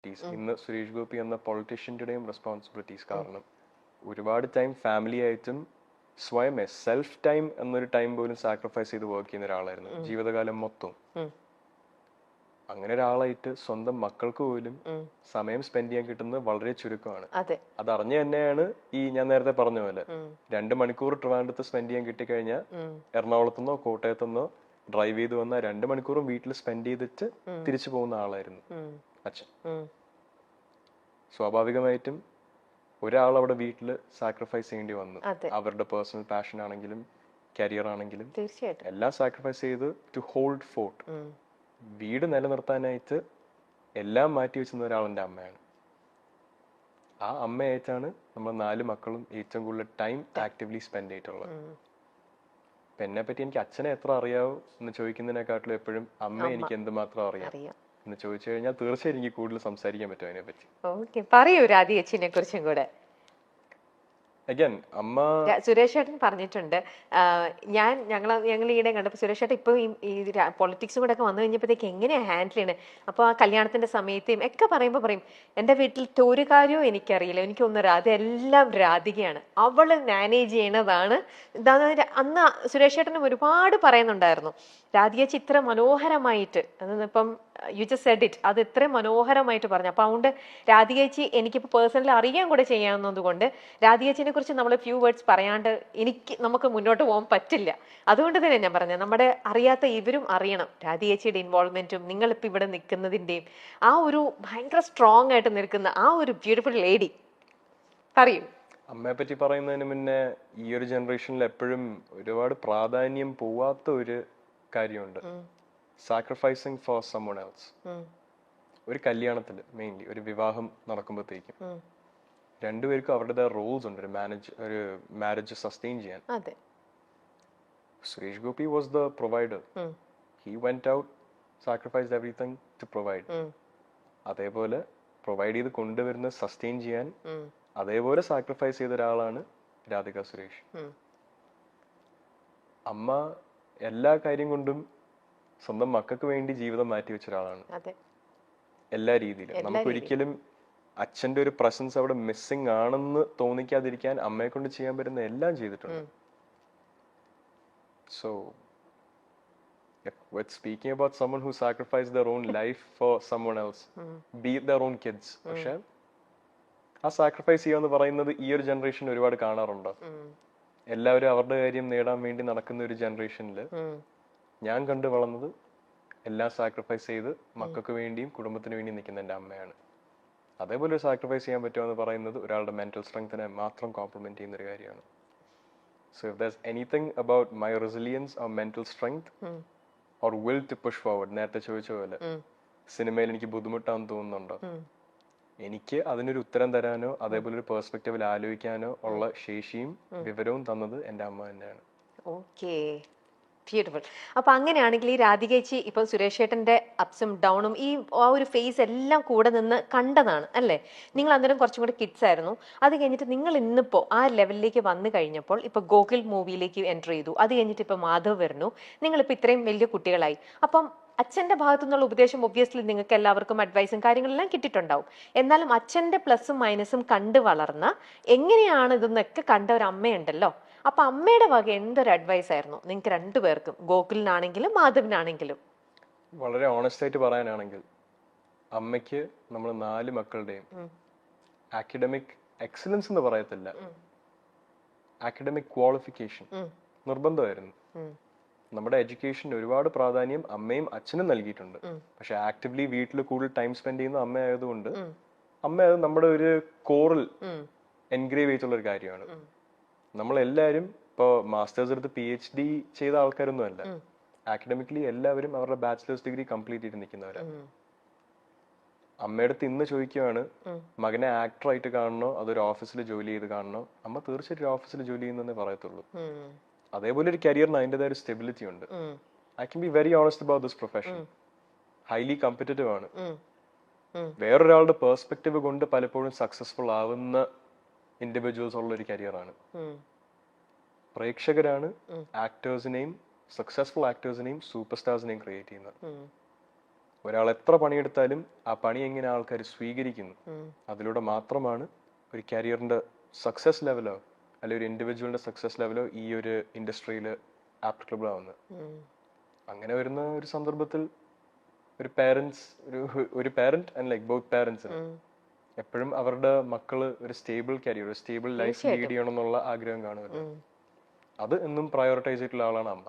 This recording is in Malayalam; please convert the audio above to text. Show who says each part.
Speaker 1: റെസ്പോൺസിബിലിറ്റീസ്. ഇന്ന് സുരേഷ് ഗോപി എന്ന പൊളിറ്റീഷ്യൻ്റെയും റെസ്പോൺസിബിലിറ്റീസ്. കാരണം ഒരുപാട് ടൈം ഫാമിലി ആയിട്ടും സ്വയം സെൽഫ് ടൈം എന്നൊരു ടൈം പോലും സാക്രിഫൈസ് ചെയ്ത് വർക്ക് ചെയ്യുന്ന ഒരാളായിരുന്നു ജീവിതകാലം മൊത്തം. അങ്ങനെ ഒരാളായിട്ട് സ്വന്തം മക്കൾക്ക് പോലും സമയം സ്പെൻഡ് ചെയ്യാൻ കിട്ടുന്നത് വളരെ ചുരുക്കമാണ്. അതറിഞ്ഞു തന്നെയാണ് ഈ ഞാൻ നേരത്തെ പറഞ്ഞ പോലെ 2 മണിക്കൂർ ട്രിവാൻഡ്രത്ത് സ്പെൻഡ് ചെയ്യാൻ കിട്ടിക്കഴിഞ്ഞാൽ എറണാകുളത്തുനിന്നോ കോട്ടയത്തുനിന്നോ ഡ്രൈവ് ചെയ്ത് വന്ന 2 മണിക്കൂറും വീട്ടിൽ സ്പെൻഡ് ചെയ്തിട്ട് തിരിച്ചു പോകുന്ന ആളായിരുന്നു അച്ഛൻ. സ്വാഭാവികമായിട്ടും ഒരാൾ അവിടെ വീട്ടിൽ സാക്രിഫൈസ് ചെയ്യേണ്ടി വന്നു. അവരുടെ പേഴ്സണൽ പാഷൻ ആണെങ്കിലും കരിയർ ആണെങ്കിലും എല്ലാം സാക്രിഫൈസ് ചെയ്ത് ടു ഹോൾഡ് ഫോർട്ട്. വീട് നിലനിർത്താനായിട്ട് എല്ലാം മാറ്റി വെച്ചിരുന്ന ഒരാൾ എൻ്റെ അമ്മയാണ്. ആ അമ്മയായിട്ടാണ് നമ്മൾ 4 മക്കളും ഏറ്റവും കൂടുതൽ ടൈം ആക്റ്റീവ്ലി സ്പെൻഡ് ചെയ്തിട്ടുള്ളത്. ഇപ്പൊ എന്നെ പറ്റി എനിക്ക് അച്ഛനെ എത്ര അറിയാവോ എന്ന് ചോദിക്കുന്നതിനെക്കാട്ടിലും എപ്പോഴും അമ്മ എനിക്ക് എന്തുമാത്രം അറിയാം എന്ന് ചോദിച്ചു കഴിഞ്ഞാൽ തീർച്ചയായും എനിക്ക് കൂടുതൽ സംസാരിക്കാൻ പറ്റും അതിനെ പറ്റി.
Speaker 2: പറയൂ രാധികച്ചിനെ കുറിച്ചും കൂടെ. സുരേഷ് ഏട്ടൻ പറഞ്ഞിട്ടുണ്ട്, ഞങ്ങൾ ഈയിടെ കണ്ടപ്പോൾ സുരേഷ് ഏട്ടൻ ഇപ്പൊ ഈ പൊളിറ്റിക്സും കൂടെ ഒക്കെ വന്നു കഴിഞ്ഞപ്പോഴത്തേക്ക് എങ്ങനെയാ ഹാൻഡിൽ ചെയ്യണേ. അപ്പൊ ആ കല്യാണത്തിന്റെ സമയത്തും ഒക്കെ പറയുമ്പോൾ പറയും, എന്റെ വീട്ടിൽ ഒരു കാര്യവും എനിക്കറിയില്ല, എനിക്കൊന്നും അതെല്ലാം രാധികയാണ്, അവള് മാനേജ് ചെയ്യണതാണ്. അന്ന് സുരേഷ് ഏട്ടനും ഒരുപാട് പറയുന്നുണ്ടായിരുന്നു രാധികച്ചി ഇത്ര മനോഹരമായിട്ട്, അതിപ്പം യു ജസ്റ്റ് സെഡ് ഇറ്റ്, അത് ഇത്ര മനോഹരമായിട്ട് പറഞ്ഞു. അപ്പൊ അതുകൊണ്ട് രാധികച്ചി എനിക്കിപ്പോ പേഴ്സണലി അറിയാൻ കൂടെ ചെയ്യാവുന്നത് കൊണ്ട് രാധികച്ചിനെ കുറിച്ച് നമ്മൾ ഫ്യൂ വേർഡ്സ് പറയാണ്ട് നമുക്ക് മുന്നോട്ട് പോകാൻ പറ്റില്ല. അതുകൊണ്ട് തന്നെ ഞാൻ പറഞ്ഞത്, നമ്മുടെ അറിയാത്ത ഇവരും അറിയണം രാധികച്ചിയുടെ ഇൻവോൾവ്മെന്റും നിങ്ങളിപ്പോ ഇവിടെ നിൽക്കുന്നതിന്റെയും ആ ഒരു ഭയങ്കര സ്ട്രോങ് ആയിട്ട് നിൽക്കുന്ന ആ ഒരു ബ്യൂട്ടിഫുൾ ലേഡി. പറയൂ.
Speaker 1: അമ്മയെ പറ്റി പറയുന്നതിന് മുന്നേ ഈ ഒരു ജനറേഷനിൽ എപ്പോഴും ഒരുപാട് പ്രാധാന്യം പോവാത്ത ഒരു കാര്യമുണ്ട്, സാക്രിഫൈസിങ് ഫോർ സമ്മൺ എൽസ്. ഒരു കല്യാണത്തിൽ മെയിൻലി ഒരു വിവാഹം നടക്കുമ്പോഴത്തേക്കും രണ്ടുപേർക്കും അവരുടേതായ റോൾസ് ഉണ്ട് ഒരു മാരേജ് സസ്റ്റെയിൻ ചെയ്യാൻ. Suresh Gopi was the provider. He went out, sacrificed everything to provide. അതേപോലെ പ്രൊവൈഡ് ചെയ്ത് കൊണ്ടുവരുന്ന സസ്റ്റെയിൻ ചെയ്യാൻ അതേപോലെ സാക്രിഫൈസ് ചെയ്ത ഒരാളാണ് രാധിക സുരേഷ്. അമ്മ എല്ലാ കാര്യം കൊണ്ടും സ്വന്തം മക്കൾക്ക് വേണ്ടി ജീവിതം മാറ്റി വെച്ച ഒരാളാണ് എല്ലാ രീതിയിലും. നമുക്കൊരിക്കലും അച്ഛന്റെ ഒരു പ്രസൻസ് അവിടെ മിസ്സിംഗ് ആണെന്ന് തോന്നിക്കാതിരിക്കാൻ അമ്മയെ കൊണ്ട് ചെയ്യാൻ പറ്റുന്ന എല്ലാം ചെയ്തിട്ടുണ്ട്. So speaking about someone who sacrificed their own life for someone else, be it their own kids. പക്ഷെ ആ സാക്രിഫൈസ് ചെയ്യാന്ന് പറയുന്നത് ഈ ഒരു ജനറേഷൻ ഒരുപാട് കാണാറുണ്ടോ? എല്ലാവരും അവരുടെ കാര്യം നേടാൻ വേണ്ടി നടക്കുന്ന ഒരു ജനറേഷനിൽ ഞാൻ കണ്ടു വളർന്നത് എല്ലാം സാക്രിഫൈസ് ചെയ്ത് മക്കൾക്ക് വേണ്ടിയും കുടുംബത്തിന് വേണ്ടിയും നിൽക്കുന്ന എൻ്റെ അമ്മയാണ്. അതേപോലെ ഒരു സാക്രിഫൈസ് ചെയ്യാൻ പറ്റുമെന്ന് പറയുന്നത് ഒരാളുടെ മെന്റൽ സ്ട്രെങ്തിനെ മാത്രം കോംപ്ലിമെന്റ് ചെയ്യുന്ന ഒരു കാര്യമാണ്. So if there's anything about my resilience or mental strength or will to push forward, നേരത്തെ ചോദിച്ച പോലെ സിനിമയിൽ എനിക്ക് ബുദ്ധിമുട്ടാണെന്ന് തോന്നുന്നുണ്ടോ? എനിക്ക് അതിനൊരു ഉത്തരം തരാനോ അതേപോലെ ഒരു പെർസ്പെക്റ്റീവിൽ ആലോചിക്കാനോ ഉള്ള ശേഷിയും വിവരവും തന്നത് എൻ്റെ അമ്മ തന്നെയാണ്.
Speaker 2: Okay, beautiful. അപ്പൊ അങ്ങനെയാണെങ്കിൽ ഈ രാധികേച്ചി ഇപ്പൊ സുരേഷ് ഏട്ടന്റെ അപ്സും ഡൗണും ഈ ആ ഒരു ഫേസ് എല്ലാം കൂടെ നിന്ന് കണ്ടതാണ് അല്ലേ? നിങ്ങൾ അന്നേരം കുറച്ചും കൂടി കിഡ്സ് ആയിരുന്നു. അത് കഴിഞ്ഞിട്ട് നിങ്ങൾ ഇന്നിപ്പോ ആ ലെവലിലേക്ക് വന്നു കഴിഞ്ഞപ്പോൾ ഇപ്പൊ ഗോകുൽ മൂവിയിലേക്ക് എൻ്റർ ചെയ്തു. അത് കഴിഞ്ഞിട്ട് ഇപ്പൊ മാധവ് വരുന്നു. നിങ്ങളിപ്പോ ഇത്രയും വലിയ കുട്ടികളായി. അപ്പം അച്ഛന്റെ ഭാഗത്തു നിന്നുള്ള ഉപദേശം ഒബ്വിയസ്ലി നിങ്ങൾക്ക് എല്ലാവർക്കും അഡ്വൈസും കാര്യങ്ങളെല്ലാം കിട്ടിയിട്ടുണ്ടാവും. എന്നാലും അച്ഛന്റെ പ്ലസും മൈനസും കണ്ടു വളർന്ന എങ്ങനെയാണ് ഇതെന്നൊക്കെ കണ്ട ഒരു അമ്മയുണ്ടല്ലോ. അപ്പൊ അമ്മയുടെ വക എന്തൊരു അഡ്വൈസ് ആയിരുന്നു നിങ്ങൾക്ക് രണ്ടുപേർക്കും, ഗോകുലിനാണെങ്കിലും മാധവിനാണെങ്കിലും?
Speaker 1: വളരെ ഓണസ്റ്റ് ആയിട്ട് പറയാനാണെങ്കിൽ അമ്മയ്ക്ക് നമ്മൾ 4 മക്കളുടെയും അക്കാഡമിക് എക്സലൻസ് എന്ന് പറയത്തില്ല, അക്കാഡമിക് ക്വാളിഫിക്കേഷൻ നിർബന്ധമായിരുന്നു. നമ്മുടെ എഡ്യൂക്കേഷന് ഒരുപാട് പ്രാധാന്യം അമ്മയും അച്ഛനും നൽകിയിട്ടുണ്ട്. പക്ഷെ ആക്റ്റീവ്ലി വീട്ടിൽ കൂടുതൽ ടൈം സ്പെൻഡ് ചെയ്യുന്ന അമ്മ ആയതുകൊണ്ട് അമ്മ അത് നമ്മുടെ ഒരു കോറിൽ എൻഗ്രേവ് ചെയ്തിട്ടുള്ള ഒരു കാര്യമാണ്. നമ്മളെല്ലാവരും ഇപ്പോൾ മാസ്റ്റേഴ്സ് എടുത്ത് PhD ചെയ്ത ആൾക്കാരൊന്നും അല്ല. അക്കാഡമിക്കലി എല്ലാവരും അവരുടെ ബാച്ചിലേഴ്സ് ഡിഗ്രി കംപ്ലീറ്റ് ചെയ്ത് നിൽക്കുന്നവരാണ്. അമ്മയുടെ അടുത്ത് ഇന്ന് ചോദിക്കുകയാണ് മകനെ ആക്ടറായിട്ട് കാണണോ അതൊരു ഓഫീസിൽ ജോലി ചെയ്ത് കാണണോ? അമ്മ തീർച്ചയായിട്ടും ഓഫീസിൽ ജോലി ചെയ്യുന്നതേ പറയത്തുള്ളൂ. അതേപോലെ ഒരു കരിയറിന് അതിൻ്റെതായ ഒരു സ്റ്റെബിലിറ്റി ഉണ്ട്. I can be very honest about this profession. Highly competitive ആണ്. വേറൊരാളുടെ പെർസ്പെക്റ്റീവ് കൊണ്ട് പലപ്പോഴും സക്സസ്ഫുൾ ആവുന്ന ഇൻഡിവിജ്വൽസ് ഉള്ള ഒരു കരിയറാണ്. പ്രേക്ഷകരാണ് ആക്ടേഴ്സിനെയും സക്സസ്ഫുൾ ആക്ടേഴ്സിനെയും സൂപ്പർ സ്റ്റാർസിനെയും ക്രിയേറ്റ് ചെയ്യുന്നത്. ഒരാൾ എത്ര പണിയെടുത്താലും ആ പണി എങ്ങനെ ആൾക്കാർ സ്വീകരിക്കുന്നു, അതിലൂടെ മാത്രമാണ് ഒരു കരിയറിന്റെ സക്സസ് ലെവലോ അല്ലെങ്കിൽ ഒരു ഇൻഡിവിജ്വലിന്റെ സക്സസ് ലെവലോ ഈ ഒരു ഇൻഡസ്ട്രിയിൽ ആപ്ലിക്കബിൾ ആവുന്നത്. അങ്ങനെ വരുന്ന ഒരു സന്ദർഭത്തിൽ ഒരു പാരന്റ്സ് ഒരു പാരന്റ് ആൻഡ് ലൈക്ക് ബോത്ത് പാരന്റ്സിന് എപ്പോഴും അവരുടെ മക്കള് ഒരു സ്റ്റേബിൾ കരിയർ, ഒരു സ്റ്റേബിൾ ലൈഫ് ലീഡ് ചെയ്യണം എന്നുള്ള ആഗ്രഹം കാണുമല്ലോ. അത് എന്നും പ്രയോറിറ്റൈസ് ചെയ്തിട്ടുള്ള ആളാണ് അമ്മ.